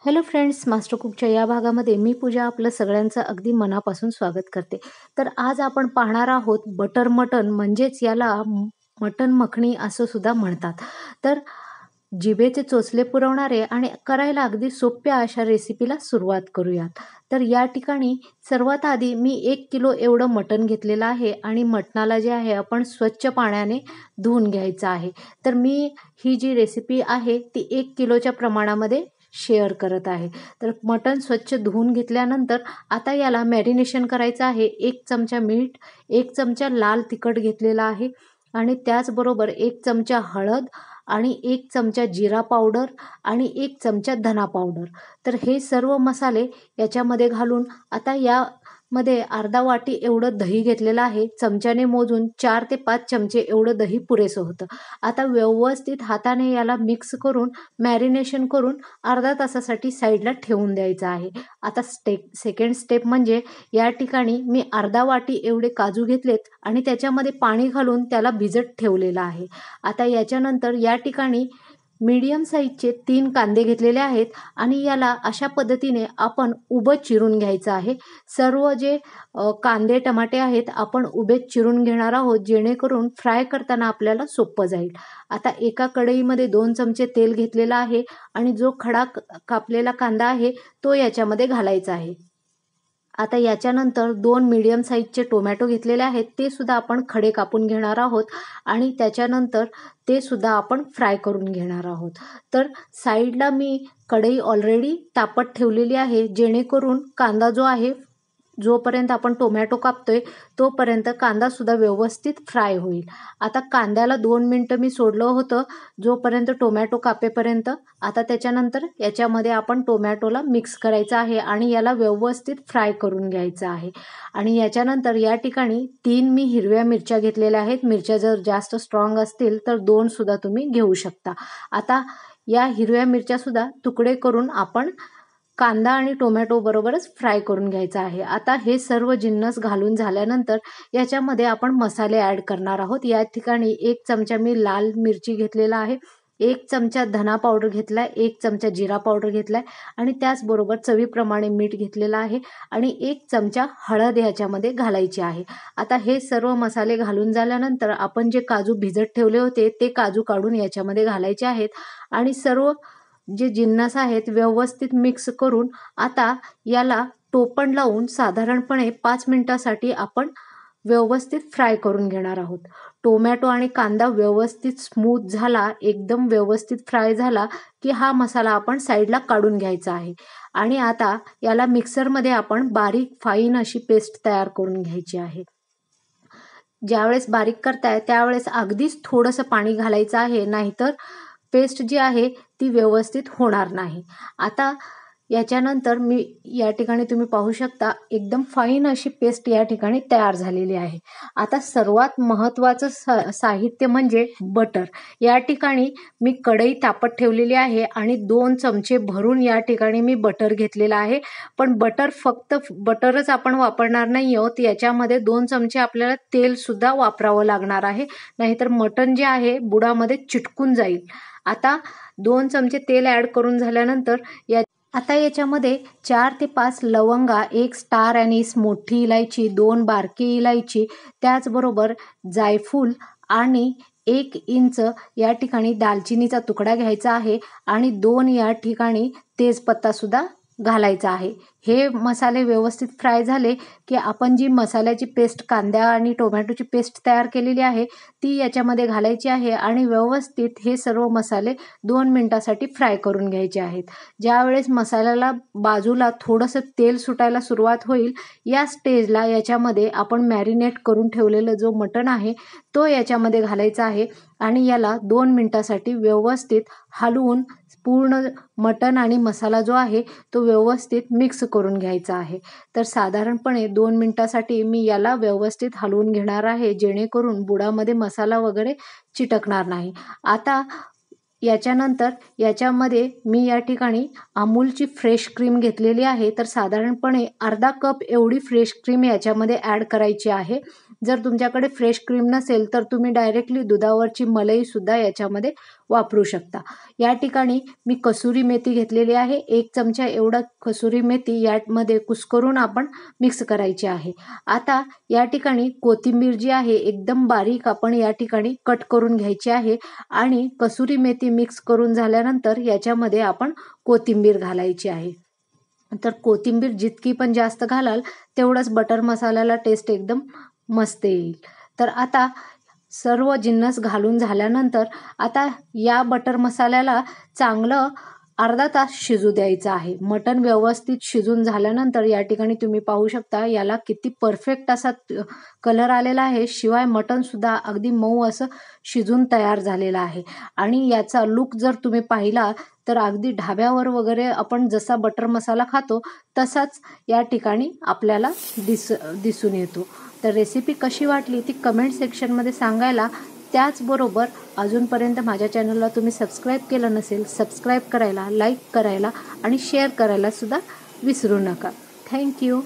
Hello friends, master कुकच्या या भागामध्ये मी पूजा आपलं सगळ्यांचं अगदी मनापासून स्वागत करते. तर आज आपण पाहणार आहोत बटर मटन, म्हणजेच याला मटन मखणी असं सुद्धा म्हणतात. तर जिभेचे चोचले पुरवणारे आणि करायला अगदी सोप्या अशा रेसिपीला सुरुवात करूयात. तर या ठिकाणी सर्वात आधी मी 1 किलो एवढं मटण घेतलेलं आहे आणि मटणाला जे आहे आपण स्वच्छ पाण्याने धुवून घ्यायचं आहे. तर मी ही जी रेसिपी आहे ती 1 किलोच्या प्रमाणामध्ये शेअर करत आहे. तर मटण स्वच्छ धुवून घेतल्यानंतर आता याला मॅरिनेशन करायचं आहे. 1 चमचा मीठ, 1 चमचा लाल तिखट घेतलेला आहे आणि त्याचबरोबर 1 चमचा हळद आणि 1 चमचा जिरा पावडर आणि 1 चमचा धना पावडर. तर हे सर्व मसाले याच्यामध्ये घालून आता यामध्ये अर्धा वाटी एवढं दही घेतलेलं आहे. चमच्याने मोजून 4 ते 5 चमचे एवढं दही पुरेसं होतं. आता व्यवस्थित हाताने याला मिक्स करून मॅरिनेशन करून अर्धा तासासाठी साईडला ठेवून द्यायचं आहे. आता सेकंड स्टेप म्हणजे या ठिकाणी मी अर्धा वाटी एवढे काजू घेतलेत आणि त्याच्यामध्ये पाणी घालून त्याला भिजत ठेवलेलं आहे. आता याच्यानंतर या ठिकाणी मीडियम साईजचे 3 कांदे घेतलेले आहेत आणि याला अशा पद्धतीने आपण उभं चिरून घ्यायचं आहे. सर्व जे कांदे टमाटे आहेत आपण उभे चिरून घेणार आहोत, जेणेकरून फ्राय करताना आपल्याला सोपं जाईल. आता एका कढईमध्ये 2 चमचे तेल घेतलेलं आहे आणि जो खडा कापलेला कांदा आहे तो याच्यामध्ये घालायचा आहे. आता याच्यानंतर 2 मीडियम साईजचे टोमॅटो घेतलेले आहेत, ते सुद्धा आपण खडे कापून घेणार आहोत आणि त्याच्यानंतर ते सुद्धा आपण फ्राय करून घेणार आहोत. तर साईडला मी कढई ऑलरेडी तापत ठेवलेली आहे, जेणेकरून कांदा जो आहे, जोपर्यंत आपण टोमॅटो कापतोय तोपर्यंत कांदा सुद्धा व्यवस्थित फ्राय होईल. आता कांद्याला 2 मिनिटं मी सोडलं होतं, जोपर्यंत टोमॅटो कापेपर्यंत. आता त्याच्यानंतर याच्यामध्ये आपण टोमॅटोला मिक्स करायचं आहे आणि याला व्यवस्थित फ्राय करून घ्यायचं आहे. आणि याच्यानंतर या ठिकाणी 3 मी हिरव्या मिरच्या घेतलेल्या आहेत. मिरच्या जर जास्त स्ट्रॉंग असतील तर 2 सुद्धा तुम्ही घेऊ शकता. आता या हिरव्या मिरच्या सुद्धा तुकडे करून आपण कांदा आणि टोमॅटो बरोबरच फ्राय करून घ्यायचा आहे. आता हे सर्व जिन्नस घालून झाल्यानंतर याच्यामध्ये आपण मसाले ॲड करणार आहोत. या ठिकाणी 1 चमचा मी लाल मिरची घेतलेला आहे, 1 चमचा धना पावडर घेतलाय, 1 चमचा जिरा पावडर घेतलाय आणि त्याचबरोबर चवीप्रमाणे मीठ घेतलेलं आहे आणि 1 चमचा हळद याच्यामध्ये घालायची आहे. आता हे सर्व मसाले घालून झाल्यानंतर आपण जे काजू भिजत ठेवले होते ते काजू काढून याच्यामध्ये घालायचे आहेत आणि सर्व जे जिन्नस आहेत व्यवस्थित मिक्स करून आता याला टोपण लावून साधारणपणे 5 मिनिटासाठी आपण व्यवस्थित फ्राय करून घेणार आहोत. टोमॅटो आणि कांदा व्यवस्थित स्मूथ झाला, एकदम व्यवस्थित फ्राय झाला की हा मसाला आपण साईडला काढून घ्यायचा आहे आणि आता याला मिक्सरमध्ये आपण बारीक फाईन अशी पेस्ट तयार करून घ्यायची आहे. ज्यावेळेस बारीक करताय त्यावेळेस अगदीच थोडंसं पाणी घालायचं आहे, नाहीतर पेस्ट जी आहे ती व्यवस्थित होणार नाही. आता याच्यानंतर मी या ठिकाणी तुम्ही पाहू शकता एकदम फाईन अशी पेस्ट या ठिकाणी तयार झालेली आहे. आता सर्वात महत्त्वाचं साहित्य म्हणजे बटर. या ठिकाणी मी कढई तापत ठेवलेली आहे आणि 2 चमचे भरून या ठिकाणी मी बटर घेतलेलं आहे. पण बटर फक्त बटरच आपण वापरणार नाही आहोत, याच्यामध्ये 2 चमचे आपल्याला तेल सुद्धा वापरावं लागणार आहे, नाहीतर मटण जे आहे बुडामध्ये चिटकून जाईल. आता 2 चमचे तेल ॲड करून झाल्यानंतर आता याच्यामध्ये 4 ते 5 लवंगा, 1 स्टार अॅनिस मोठी इलायची, 2 बारकी इलायची, त्याचबरोबर जायफूल आणि 1 इंच या ठिकाणी दालचिनीचा तुकडा घ्यायचा आहे आणि 2 या ठिकाणी तेजपत्ता सुद्धा घालायचा आहे. हे मसाले व्यवस्थित फ्राय झाले की आपण जी मसाल्याची पेस्ट, कांदा आणि टोमॅटोची पेस्ट तयार केलेली आहे ती याच्यामध्ये घालायची आहे आणि व्यवस्थित हे सर्व मसाले 2 मिनिटासाठी फ्राय करून घ्यायचे आहेत. ज्यावेळेस मसाल्याला बाजूला थोडंसं तेल सुटायला सुरुवात होईल, या स्टेजला याच्यामध्ये आपण मॅरिनेट करून ठेवलेलं जो मटण आहे तो याच्यामध्ये घालायचा आहे आणि याला 2 मिनिटासाठी व्यवस्थित हलवून पूर्ण मटण आणि मसाला जो आहे तो व्यवस्थित मिक्स करून घ्यायचा आहे. तर साधारणपणे 2 मिनिटासाठी मी याला व्यवस्थित हलवून घेणार आहे, जेणेकरून बुडामध्ये मसाला वगैरे चिटकणार नाही. आता याच्यानंतर याच्यामध्ये मी या ठिकाणी अमूलची फ्रेश क्रीम घेतलेली आहे. तर साधारणपणे अर्धा कप एवढी फ्रेश क्रीम याच्यामध्ये ॲड करायची आहे, जर तुमच्याकडे फ्रेश क्रीम नसेल तर तुम्ही डायरेक्टली दुधावरची मलईसुद्धा याच्यामध्ये वापरू शकता. या ठिकाणी मी कसुरी मेथी घेतलेली आहे. 1 चमचा एवढा कसुरी मेथी यामध्ये कुस्करून आपण मिक्स करायची आहे. आता या ठिकाणी कोथिंबीर जी आहे एकदम बारीक आपण या ठिकाणी कट करून घ्यायची आहे आणि कसुरी मेथी मिक्स करून झाल्यानंतर याच्यामध्ये आपण कोथिंबीर घालायची आहे. तर कोथिंबीर जितकी पण जास्त घालाल तेवढंच बटर मसाल्याला टेस्ट एकदम मस्त येईल. तर आता सर्व जिन्नस घालून झाल्यानंतर आता या बटर मसाल्याला चांगलं अर्धा तास शिजू द्यायचं आहे. मटण व्यवस्थित शिजून झाल्यानंतर या ठिकाणी तुम्ही पाहू शकता याला किती परफेक्ट असा कलर आलेला आहे. शिवाय मटणसुद्धा अगदी मऊ असं शिजून तयार झालेलं आहे आणि याचा लुक जर तुम्ही पाहिला तर अगदी ढाब्यावर वगैरे आपण जसा बटर मसाला खातो तसाच या ठिकाणी आपल्याला दिसून येतो. तर रेसिपी कशी वाटली ती कमेंट सेक्शनमध्ये सांगायला, त्याचबरोबर अजूनपर्यंत माझ्या चॅनलला तुम्ही सबस्क्राईब केलं नसेल, सबस्क्राईब करायला, लाईक करायला आणि शेअर करायला सुद्धा विसरू नका. थँक्यू.